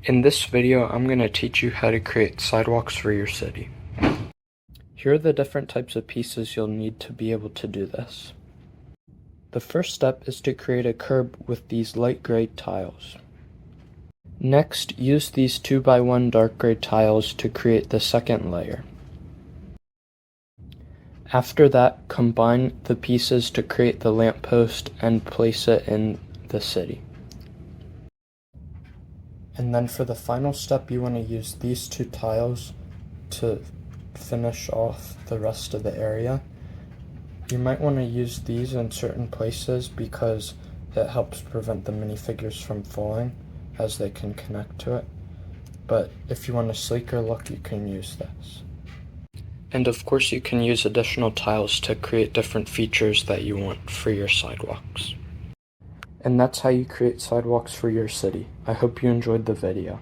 In this video, I'm going to teach you how to create sidewalks for your city. Here are the different types of pieces you'll need to be able to do this. The first step is to create a curb with these light gray tiles. Next, use these 2x1 dark gray tiles to create the second layer. After that, combine the pieces to create the lamppost and place it in the city. And then for the final step, you want to use these two tiles to finish off the rest of the area. You might want to use these in certain places because it helps prevent the minifigures from falling as they can connect to it. But if you want a sleeker look, you can use this. And of course you can use additional tiles to create different features that you want for your sidewalks. And that's how you create sidewalks for your city. I hope you enjoyed the video.